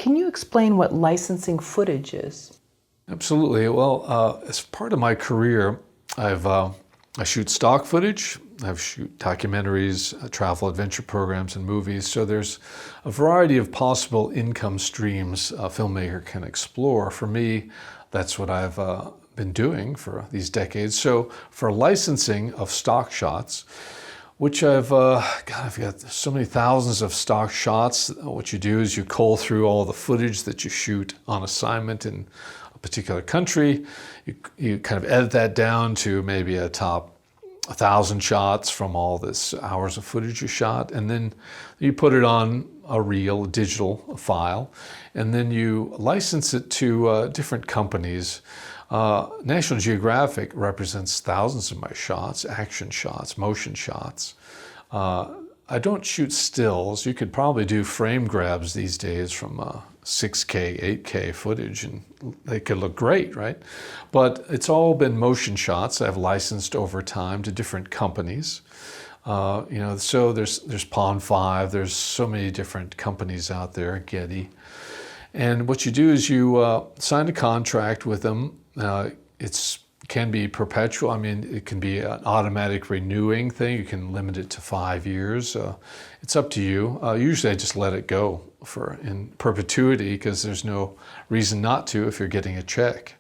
Can you explain what licensing footage is? Absolutely. Well, as part of my career, I shoot stock footage. I shoot documentaries, travel adventure programs, and movies. So there's a variety of possible income streams a filmmaker can explore. For me, that's what I've been doing for these decades. So for licensing of stock shots, which I've got so many thousands of stock shots. What you do is you cull through all the footage that you shoot on assignment in a particular country. You kind of edit that down to maybe a top 1,000 shots from all this hours of footage you shot, and then you put it on a reel, a digital file, and then you license it to different companies. National Geographic represents thousands of my shots, action shots, motion shots. I don't shoot stills. You could probably do frame grabs these days from 6K, 8K footage, and they could look great, right? But it's all been motion shots I've licensed over time to different companies. So there's Pond 5, there's so many different companies out there, Getty. And what you do is you sign a contract with them. It can be perpetual. I mean, it can be an automatic renewing thing. You can limit it to 5 years. It's up to you. Usually I just let it go in perpetuity because there's no reason not to if you're getting a check.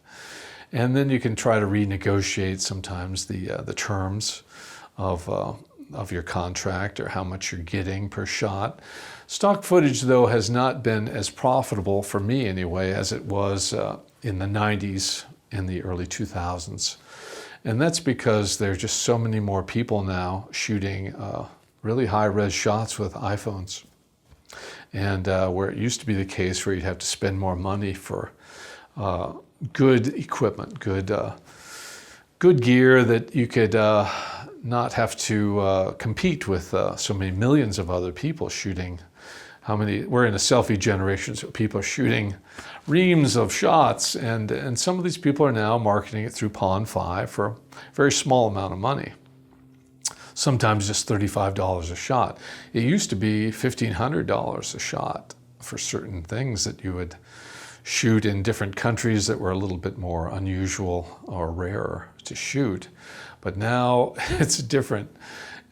And then you can try to renegotiate sometimes the terms of your contract or how much you're getting per shot. Stock footage, though, has not been as profitable for me anyway as it was in the 90s, in the early 2000s. And that's because there are just so many more people now shooting really high-res shots with iPhones. And where it used to be the case where you'd have to spend more money for good equipment, good gear that you could not have to compete with so many millions of other people shooting. We're in a selfie generation, so people are shooting reams of shots, and some of these people are now marketing it through Pond 5 for a very small amount of money. Sometimes just $35 a shot. It used to be $1,500 a shot for certain things that you would shoot in different countries that were a little bit more unusual or rarer to shoot. But now it's different.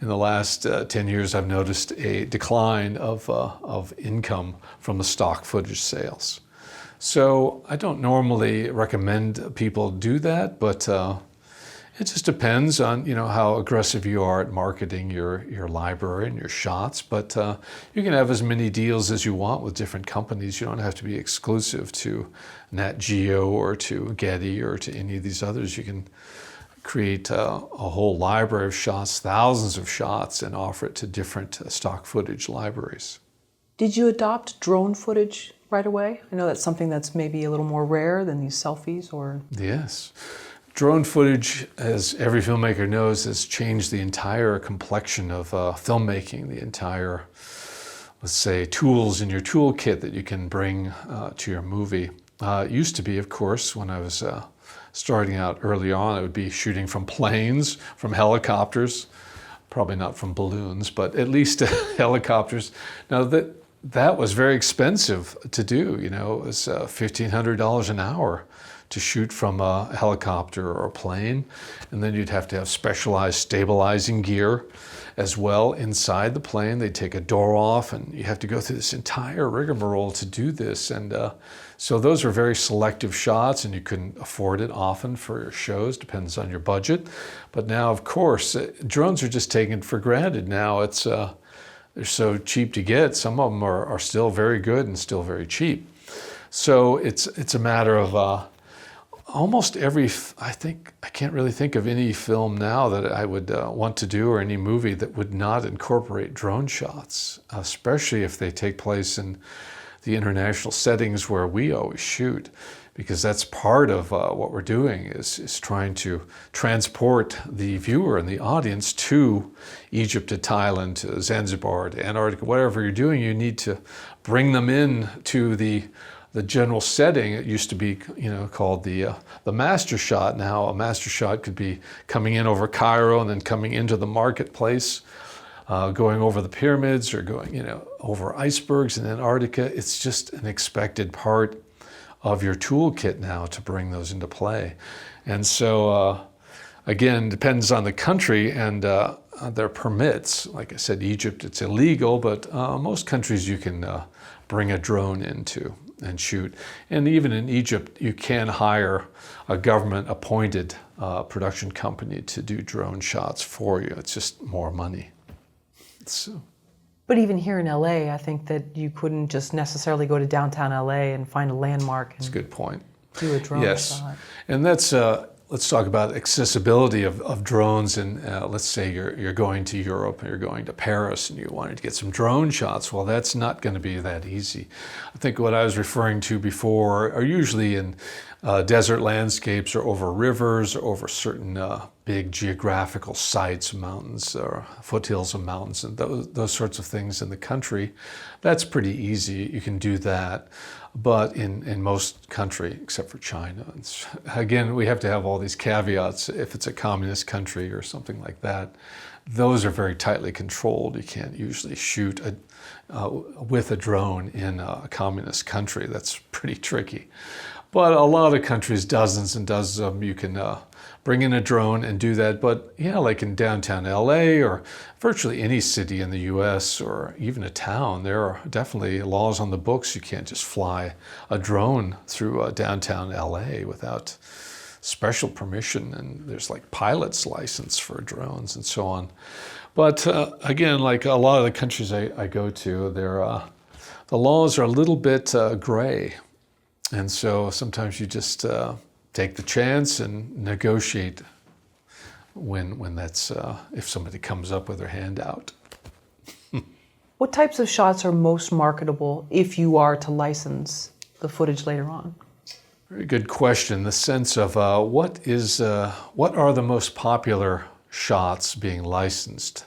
In the last 10 years, I've noticed a decline of income from the stock footage sales. So I don't normally recommend people do that, but it just depends on how aggressive you are at marketing your library and your shots. But you can have as many deals as you want with different companies. You don't have to be exclusive to Nat Geo or to Getty or to any of these others. You can create a whole library of shots, thousands of shots, and offer it to different stock footage libraries. Did you adopt drone footage right away? I know that's something that's maybe a little more rare than these selfies or... Yes. Drone footage, as every filmmaker knows, has changed the entire complexion of filmmaking, the entire, let's say, tools in your toolkit that you can bring to your movie. It used to be, of course, when I was starting out early on, it would be shooting from planes, from helicopters, probably not from balloons, but at least helicopters. Now that was very expensive to do. It was $1,500 an hour to shoot from a helicopter or a plane. And then you'd have to have specialized stabilizing gear as well inside the plane. They'd take a door off and you have to go through this entire rigmarole to do this. And so those were very selective shots and you couldn't afford it often for your shows, depends on your budget. But now, of course, drones are just taken for granted. Now they're so cheap to get. Some of them are still very good and still very cheap. So it's a matter of almost I can't really think of any film now that I would want to do or any movie that would not incorporate drone shots, especially if they take place in the international settings where we always shoot, because that's part of what we're doing is trying to transport the viewer and the audience to Egypt, to Thailand, to Zanzibar, to Antarctica, whatever you're doing. You need to bring them in to the general setting. It used to be, called the master shot. Now a master shot could be coming in over Cairo and then coming into the marketplace going over the pyramids or going, over icebergs in Antarctica. It's just an expected part of your toolkit now to bring those into play. And so, again, depends on the country and their permits. Like I said, Egypt, it's illegal, but most countries you can bring a drone into and shoot. And even in Egypt, you can hire a government-appointed production company to do drone shots for you. It's just more money. But even here in LA, I think that you couldn't just necessarily go to downtown LA and find a landmark. That's a good point. Do a drone shot. And that's let's talk about accessibility of drones. And let's say you're going to Europe, or you're going to Paris, and you wanted to get some drone shots. Well, that's not going to be that easy. I think what I was referring to before are usually in desert landscapes, or over rivers, or over certain big geographical sites, mountains, or foothills of mountains, and those sorts of things in the country. That's pretty easy. You can do that. But in most country, except for China, again, we have to have all these caveats. If it's a communist country or something like that, those are very tightly controlled. You can't usually shoot with a drone in a communist country. That's pretty tricky. But a lot of countries, dozens and dozens of them, you can bring in a drone and do that. But yeah, like in downtown LA or virtually any city in the US or even a town, there are definitely laws on the books. You can't just fly a drone through downtown LA without special permission. And there's like pilot's license for drones and so on. But again, like a lot of the countries I go to, the laws are a little bit gray. And so sometimes you just take the chance and negotiate when that's, if somebody comes up with their hand out. What types of shots are most marketable if you are to license the footage later on? Very good question. The sense of what are the most popular shots being licensed?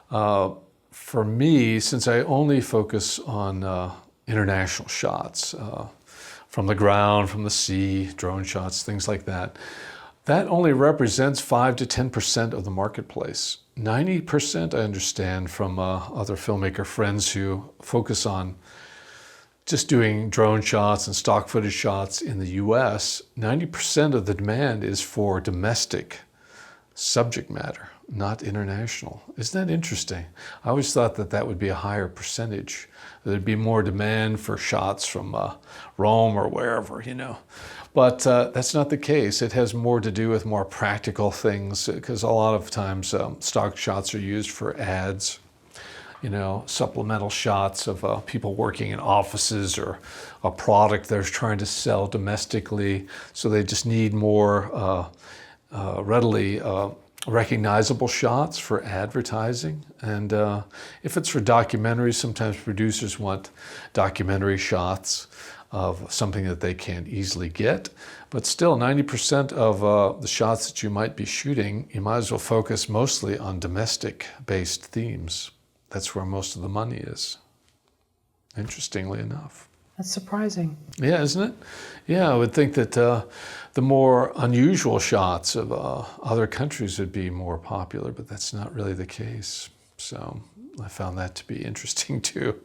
For me, since I only focus on international shots, from the ground, from the sea, drone shots, things like that, that only represents 5 to 10% of the marketplace. 90%, I understand from other filmmaker friends who focus on just doing drone shots and stock footage shots in the US, 90% of the demand is for domestic subject matter, not international. Isn't that interesting? I always thought that would be a higher percentage. There'd be more demand for shots from Rome or wherever, But that's not the case. It has more to do with more practical things, because a lot of times stock shots are used for ads, supplemental shots of people working in offices or a product they're trying to sell domestically. So they just need more readily recognizable shots for advertising. And if it's for documentaries, sometimes producers want documentary shots of something that they can't easily get. But still, 90% of the shots that you might be shooting, you might as well focus mostly on domestic-based themes. That's where most of the money is, interestingly enough. That's surprising. Yeah, isn't it? Yeah, I would think that the more unusual shots of other countries would be more popular, but that's not really the case. So I found that to be interesting too.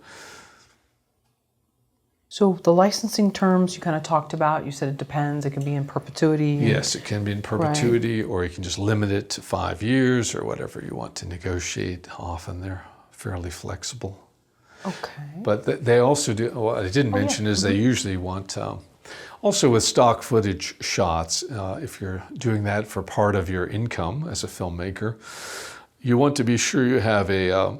So the licensing terms you kind of talked about, you said it depends. It can be in perpetuity. Yes, it can be in perpetuity, right. Or you can just limit it to 5 years or whatever you want to negotiate. Often they're fairly flexible. Okay. But they also do, what I didn't mention is they usually want, also with stock footage shots, if you're doing that for part of your income as a filmmaker, you want to be sure you have a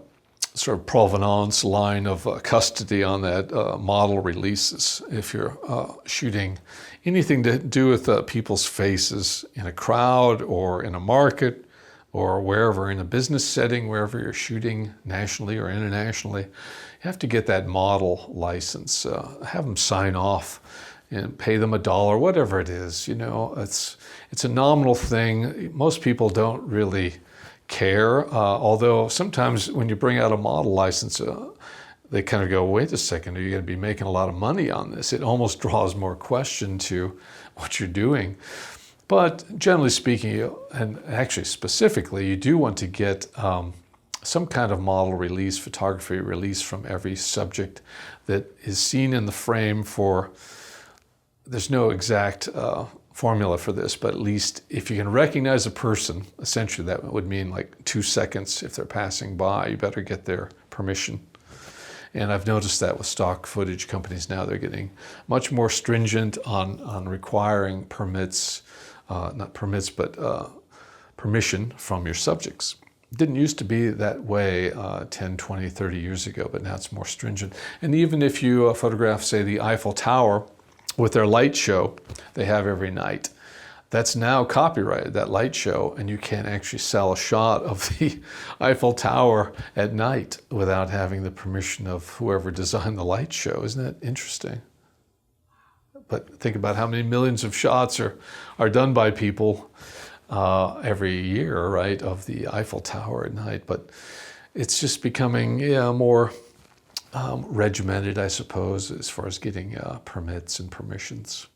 sort of provenance line of custody on that model releases. If you're shooting anything to do with people's faces in a crowd or in a market or wherever, in a business setting, wherever you're shooting nationally or internationally, you have to get that model license, have them sign off and pay them $1, whatever it is. It's a nominal thing. Most people don't really care, although sometimes when you bring out a model license, they kind of go, wait a second, are you going to be making a lot of money on this? It almost draws more question to what you're doing. But generally speaking, and actually specifically, you do want to get some kind of model release, photography release from every subject that is seen in the frame for, there's no exact formula for this, but at least if you can recognize a person, essentially that would mean like 2 seconds if they're passing by, you better get their permission. And I've noticed that with stock footage companies now, they're getting much more stringent on requiring permits, not permits, but permission from your subjects. It didn't used to be that way 10, 20, 30 years ago, but now it's more stringent. And even if you photograph, say, the Eiffel Tower with their light show they have every night, that's now copyrighted, that light show, and you can't actually sell a shot of the Eiffel Tower at night without having the permission of whoever designed the light show. Isn't that interesting? But think about how many millions of shots are done by people every year, right, of the Eiffel Tower at night. But it's just becoming, more regimented, I suppose, as far as getting permits and permissions.